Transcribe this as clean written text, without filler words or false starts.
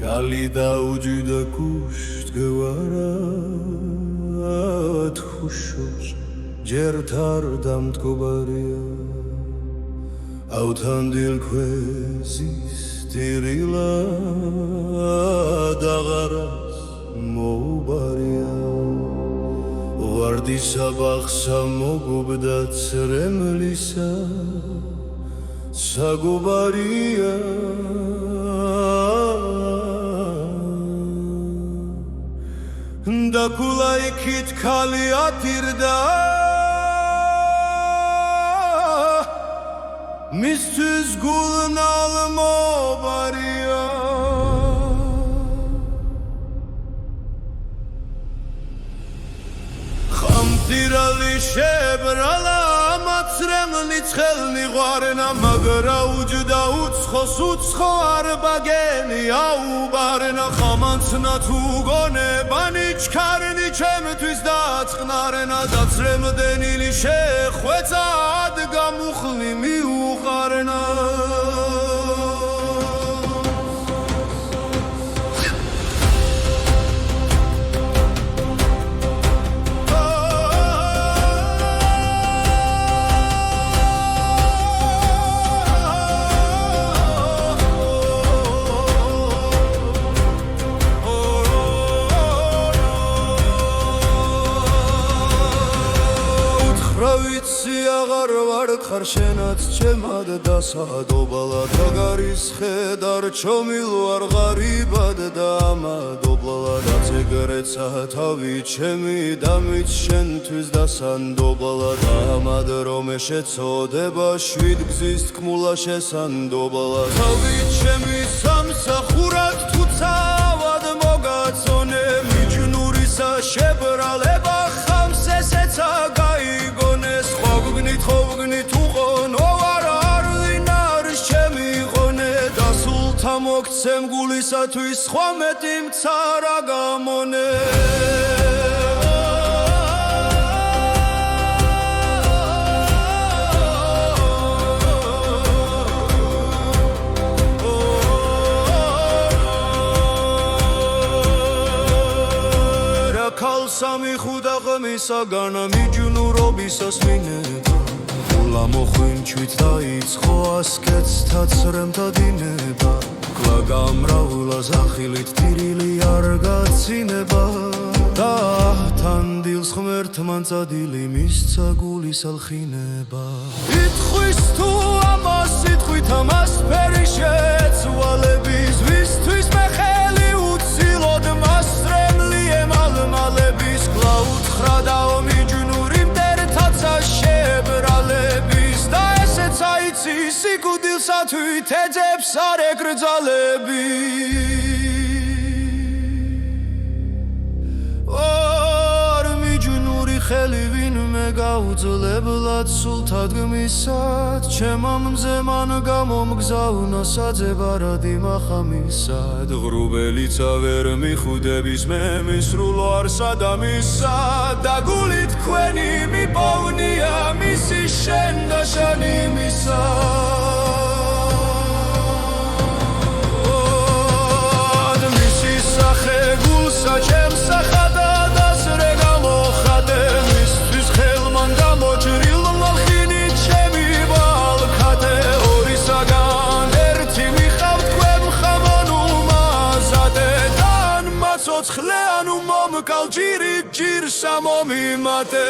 Galida ucida kuşt gevarat Kuşos certardam tkobaria Autandil kwezis tirila Dagaras mobaria Vardisa baxsa mogubdat sremlisa Sagubaria Da kulaykit kali atirda Mistüz gulnal mobaria Khamtirali shebrala Matsremli tshelni gwarna Magra ucda utsxo ar bageni aubarna Khamantsna tu gone banichkarni chemtvis datsqnarna Datsremdenili shekhwetsad gamukhli miuqarna Agar var qarşenat çemad dasadobala Tagaris xedar çomil var garibad dama doblala Datsegretsa tavi çemi damit şentüz dasan dobala Damad romeşe tsodeba şvid gzis tkmula şesan dobala Tavi çemi samsa xurat tutsavad mogatsone Mijnurisa shebraleba xamsesetsa gaigones Tkhovgnit uqon ovar ardinar shemiqone Da sulta moktsem gulisatvis სხვა მეტი მცარა გამონე Რა ქალსამი ხუდა ღმისაგან მიჯნურობისას მინება Mokhvinchvit daitsxo asketstat sremta dineba Kla gamravla zakhilit tirili ar gatsineba Da tandils khmertman tsadili misca gulis alkhineba Itkhvis tu amas itkhvit amas perishetsvalebis Vistvis me kheli utsilod masremli emalmalebis Kla utkra dao mijnuri mdertatsa shebralebis Sikudilsatvi tedzebs ar egრძალები Ar mijnuri kheli vinme gaudzleblad sultadgmisat Chemam mzeman gamomgzavna sadzebaradim axamisad Ღრუბელიცა ვერ მიხუდების მე მისრულო არ სადამისად და გულით თქვენი მიპოვნია მისი შენ და შენი მისა მისი სახე გულსა ჩემსა ხადა დასრე გამოხადე მისთვის ხელმან გამოჭრილ მალხინით ჩემი ვალქადე ორისაგან ერთი მიხავთ ქვემ ხამანუმაზადე თან მაცოცხლე ანუ მომკალ ჭირით ჭირსა მომიმატე